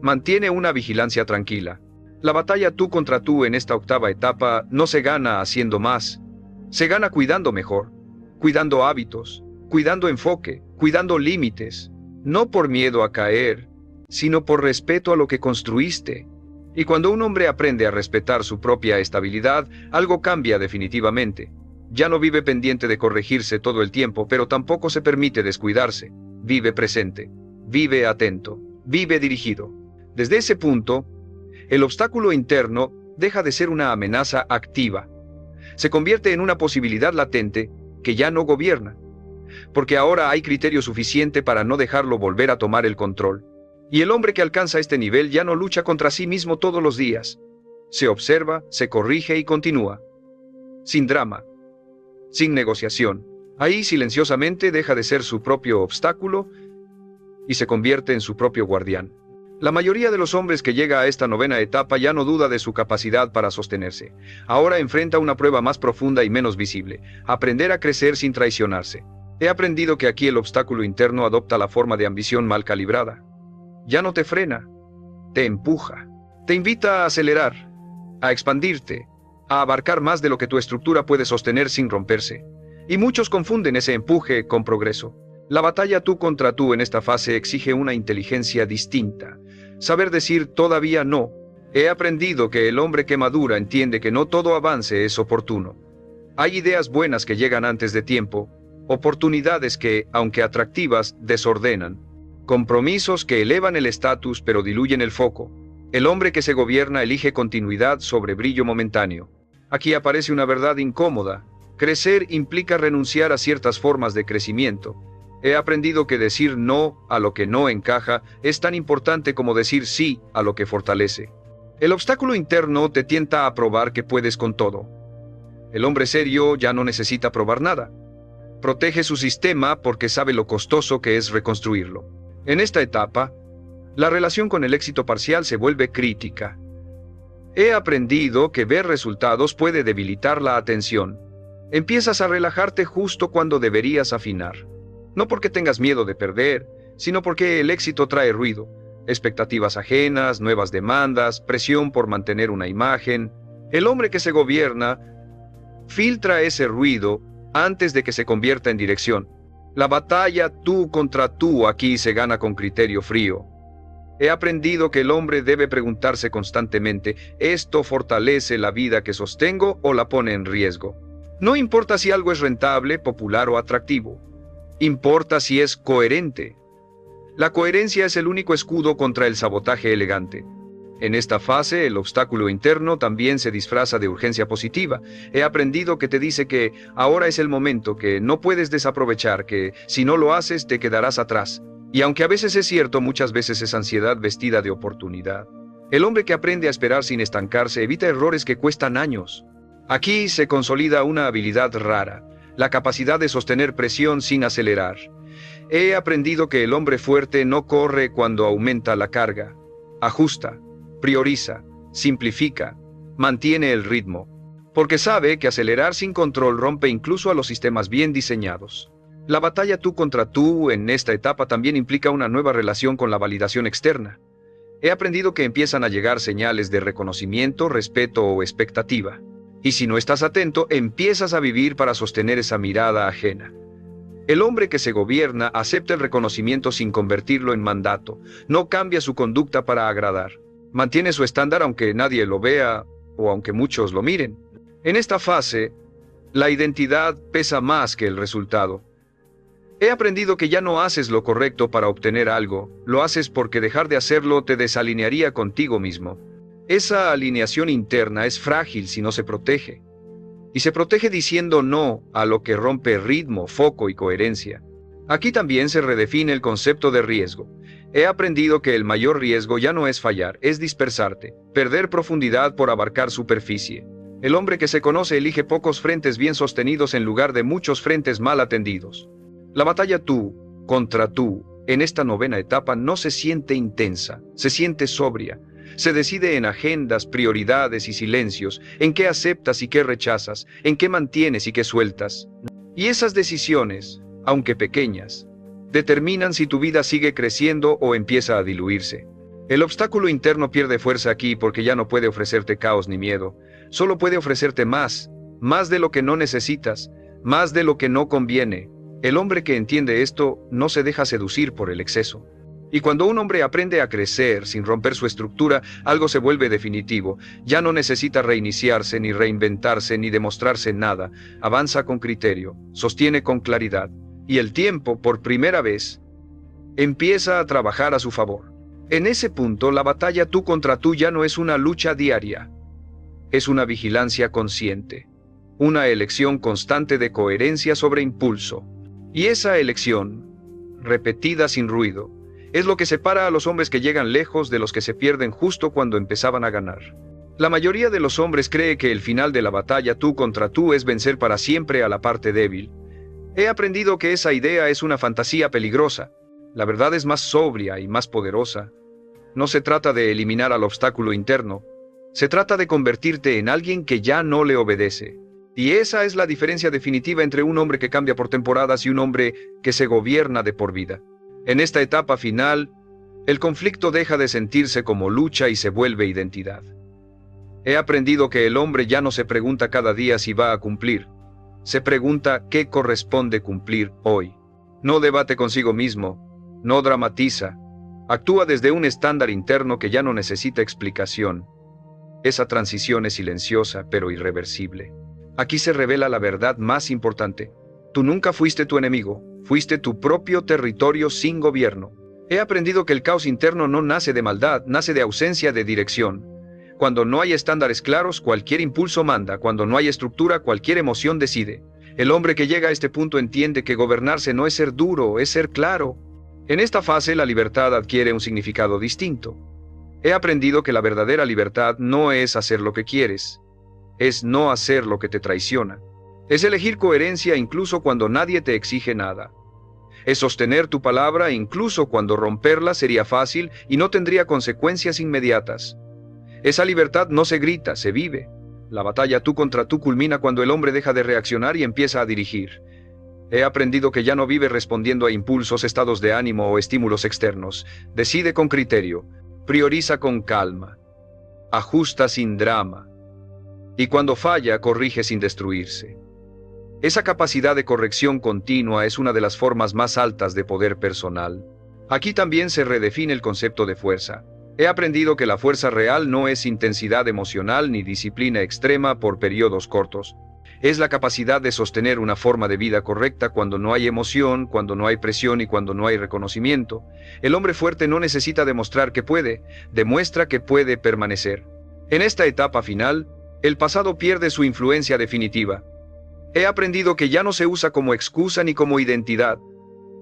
Mantiene una vigilancia tranquila. La batalla tú contra tú en esta octava etapa no se gana haciendo más. Se gana cuidando mejor, cuidando hábitos, cuidando enfoque, cuidando límites. No por miedo a caer, sino por respeto a lo que construiste. Y cuando un hombre aprende a respetar su propia estabilidad, algo cambia definitivamente. Ya no vive pendiente de corregirse todo el tiempo, pero tampoco se permite descuidarse. Vive presente, vive atento, vive dirigido. Desde ese punto, el obstáculo interno deja de ser una amenaza activa. Se convierte en una posibilidad latente que ya no gobierna, porque ahora hay criterio suficiente para no dejarlo volver a tomar el control. Y el hombre que alcanza este nivel ya no lucha contra sí mismo todos los días. Se observa, se corrige y continúa. Sin drama, sin negociación. Ahí silenciosamente deja de ser su propio obstáculo y se convierte en su propio guardián. La mayoría de los hombres que llega a esta novena etapa ya no duda de su capacidad para sostenerse. Ahora enfrenta una prueba más profunda y menos visible: aprender a crecer sin traicionarse. He aprendido que aquí el obstáculo interno adopta la forma de ambición mal calibrada. Ya no te frena, te empuja, te invita a acelerar, a expandirte, a abarcar más de lo que tu estructura puede sostener sin romperse. Y muchos confunden ese empuje con progreso. La batalla tú contra tú en esta fase exige una inteligencia distinta. Saber decir todavía no. He aprendido que el hombre que madura entiende que no todo avance es oportuno. Hay ideas buenas que llegan antes de tiempo, oportunidades que, aunque atractivas, desordenan. Compromisos que elevan el estatus pero diluyen el foco. El hombre que se gobierna elige continuidad sobre brillo momentáneo. Aquí aparece una verdad incómoda. Crecer implica renunciar a ciertas formas de crecimiento. He aprendido que decir no a lo que no encaja es tan importante como decir sí a lo que fortalece. El obstáculo interno te tienta a probar que puedes con todo. El hombre serio ya no necesita probar nada. Protege su sistema porque sabe lo costoso que es reconstruirlo. En esta etapa, la relación con el éxito parcial se vuelve crítica. He aprendido que ver resultados puede debilitar la atención. Empiezas a relajarte justo cuando deberías afinar. No porque tengas miedo de perder, sino porque el éxito trae ruido, expectativas ajenas, nuevas demandas, presión por mantener una imagen. El hombre que se gobierna filtra ese ruido antes de que se convierta en dirección. La batalla tú contra tú aquí se gana con criterio frío. He aprendido que el hombre debe preguntarse constantemente, ¿esto fortalece la vida que sostengo o la pone en riesgo? No importa si algo es rentable, popular o atractivo. Importa si es coherente. La coherencia es el único escudo contra el sabotaje elegante. En esta fase, el obstáculo interno también se disfraza de urgencia positiva. He aprendido que te dice que ahora es el momento, que no puedes desaprovechar, que si no lo haces te quedarás atrás. Y aunque a veces es cierto, muchas veces es ansiedad vestida de oportunidad. El hombre que aprende a esperar sin estancarse evita errores que cuestan años. Aquí se consolida una habilidad rara, la capacidad de sostener presión sin acelerar. He aprendido que el hombre fuerte no corre cuando aumenta la carga. Ajusta, prioriza, simplifica, mantiene el ritmo, porque sabe que acelerar sin control rompe incluso a los sistemas bien diseñados. La batalla tú contra tú en esta etapa también implica una nueva relación con la validación externa. He aprendido que empiezan a llegar señales de reconocimiento, respeto o expectativa. Y si no estás atento, empiezas a vivir para sostener esa mirada ajena. El hombre que se gobierna acepta el reconocimiento sin convertirlo en mandato. No cambia su conducta para agradar. Mantiene su estándar aunque nadie lo vea o aunque muchos lo miren. En esta fase, la identidad pesa más que el resultado. He aprendido que ya no haces lo correcto para obtener algo, lo haces porque dejar de hacerlo te desalinearía contigo mismo. Esa alineación interna es frágil si no se protege. Y se protege diciendo no a lo que rompe ritmo, foco y coherencia. Aquí también se redefine el concepto de riesgo. He aprendido que el mayor riesgo ya no es fallar, es dispersarte, perder profundidad por abarcar superficie. El hombre que se conoce elige pocos frentes bien sostenidos en lugar de muchos frentes mal atendidos. La batalla tú contra tú en esta novena etapa no se siente intensa, se siente sobria. Se decide en agendas, prioridades y silencios, en qué aceptas y qué rechazas, en qué mantienes y qué sueltas. Y esas decisiones, aunque pequeñas, determinan si tu vida sigue creciendo o empieza a diluirse. El obstáculo interno pierde fuerza aquí porque ya no puede ofrecerte caos ni miedo. Solo puede ofrecerte más de lo que no necesitas, más de lo que no conviene. El hombre que entiende esto no se deja seducir por el exceso. Y cuando un hombre aprende a crecer sin romper su estructura, algo se vuelve definitivo. Ya no necesita reiniciarse, ni reinventarse, ni demostrarse nada. Avanza con criterio, sostiene con claridad. Y el tiempo, por primera vez, empieza a trabajar a su favor. En ese punto, la batalla tú contra tú ya no es una lucha diaria. Es una vigilancia consciente. Una elección constante de coherencia sobre impulso. Y esa elección, repetida sin ruido, es lo que separa a los hombres que llegan lejos de los que se pierden justo cuando empezaban a ganar. La mayoría de los hombres cree que el final de la batalla tú contra tú es vencer para siempre a la parte débil. He aprendido que esa idea es una fantasía peligrosa. La verdad es más sobria y más poderosa. No se trata de eliminar al obstáculo interno. Se trata de convertirte en alguien que ya no le obedece. Y esa es la diferencia definitiva entre un hombre que cambia por temporadas y un hombre que se gobierna de por vida. En esta etapa final, el conflicto deja de sentirse como lucha y se vuelve identidad. He aprendido que el hombre ya no se pregunta cada día si va a cumplir. Se pregunta qué corresponde cumplir hoy. No debate consigo mismo, no dramatiza. Actúa desde un estándar interno que ya no necesita explicación. Esa transición es silenciosa pero irreversible. Aquí se revela la verdad más importante. Tú nunca fuiste tu enemigo. Fuiste tu propio territorio sin gobierno. He aprendido que el caos interno no nace de maldad, nace de ausencia de dirección. Cuando no hay estándares claros, cualquier impulso manda. Cuando no hay estructura, cualquier emoción decide. El hombre que llega a este punto entiende que gobernarse no es ser duro, es ser claro. En esta fase la libertad adquiere un significado distinto. He aprendido que la verdadera libertad no es hacer lo que quieres, es no hacer lo que te traiciona. Es elegir coherencia incluso cuando nadie te exige nada. Es sostener tu palabra incluso cuando romperla sería fácil y no tendría consecuencias inmediatas. Esa libertad no se grita, se vive. La batalla tú contra tú culmina cuando el hombre deja de reaccionar y empieza a dirigir. He aprendido que ya no vive respondiendo a impulsos, estados de ánimo o estímulos externos. Decide con criterio, prioriza con calma, ajusta sin drama. Y cuando falla, corrige sin destruirse. Esa capacidad de corrección continua es una de las formas más altas de poder personal. Aquí también se redefine el concepto de fuerza. He aprendido que la fuerza real no es intensidad emocional ni disciplina extrema por periodos cortos. Es la capacidad de sostener una forma de vida correcta cuando no hay emoción, cuando no hay presión y cuando no hay reconocimiento. El hombre fuerte no necesita demostrar que puede, demuestra que puede permanecer. En esta etapa final, el pasado pierde su influencia definitiva. He aprendido que ya no se usa como excusa ni como identidad.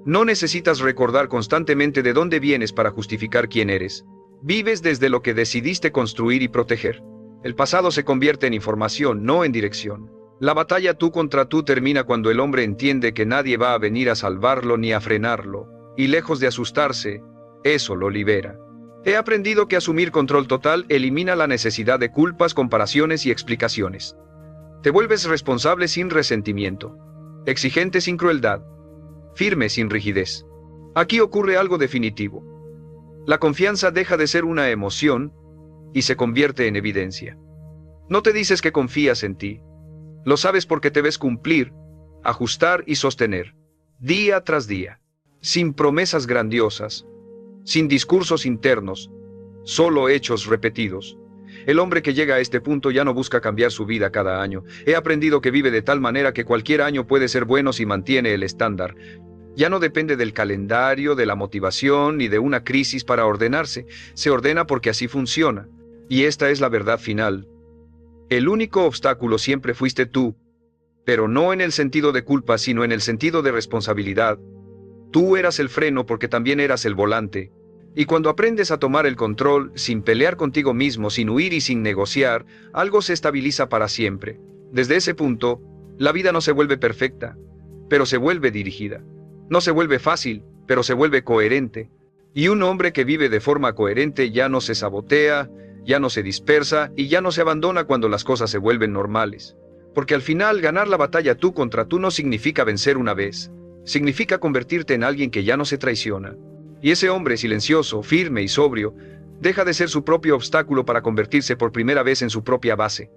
No necesitas recordar constantemente de dónde vienes para justificar quién eres. Vives desde lo que decidiste construir y proteger. El pasado se convierte en información, no en dirección. La batalla tú contra tú termina cuando el hombre entiende que nadie va a venir a salvarlo ni a frenarlo, y lejos de asustarse, eso lo libera. He aprendido que asumir control total elimina la necesidad de culpas, comparaciones y explicaciones. Te vuelves responsable sin resentimiento, exigente sin crueldad, firme sin rigidez. Aquí ocurre algo definitivo. La confianza deja de ser una emoción y se convierte en evidencia. No te dices que confías en ti. Lo sabes porque te ves cumplir, ajustar y sostener, día tras día, sin promesas grandiosas, sin discursos internos, solo hechos repetidos. El hombre que llega a este punto ya no busca cambiar su vida cada año. He aprendido que vive de tal manera que cualquier año puede ser bueno si mantiene el estándar. Ya no depende del calendario, de la motivación ni de una crisis para ordenarse. Se ordena porque así funciona. Y esta es la verdad final. El único obstáculo siempre fuiste tú, pero no en el sentido de culpa, sino en el sentido de responsabilidad. Tú eras el freno porque también eras el volante. Y cuando aprendes a tomar el control, sin pelear contigo mismo, sin huir y sin negociar, algo se estabiliza para siempre. Desde ese punto, la vida no se vuelve perfecta, pero se vuelve dirigida. No se vuelve fácil, pero se vuelve coherente. Y un hombre que vive de forma coherente ya no se sabotea, ya no se dispersa y ya no se abandona cuando las cosas se vuelven normales. Porque al final ganar la batalla tú contra tú no significa vencer una vez. Significa convertirte en alguien que ya no se traiciona. Y ese hombre silencioso, firme y sobrio, deja de ser su propio obstáculo para convertirse por primera vez en su propia base.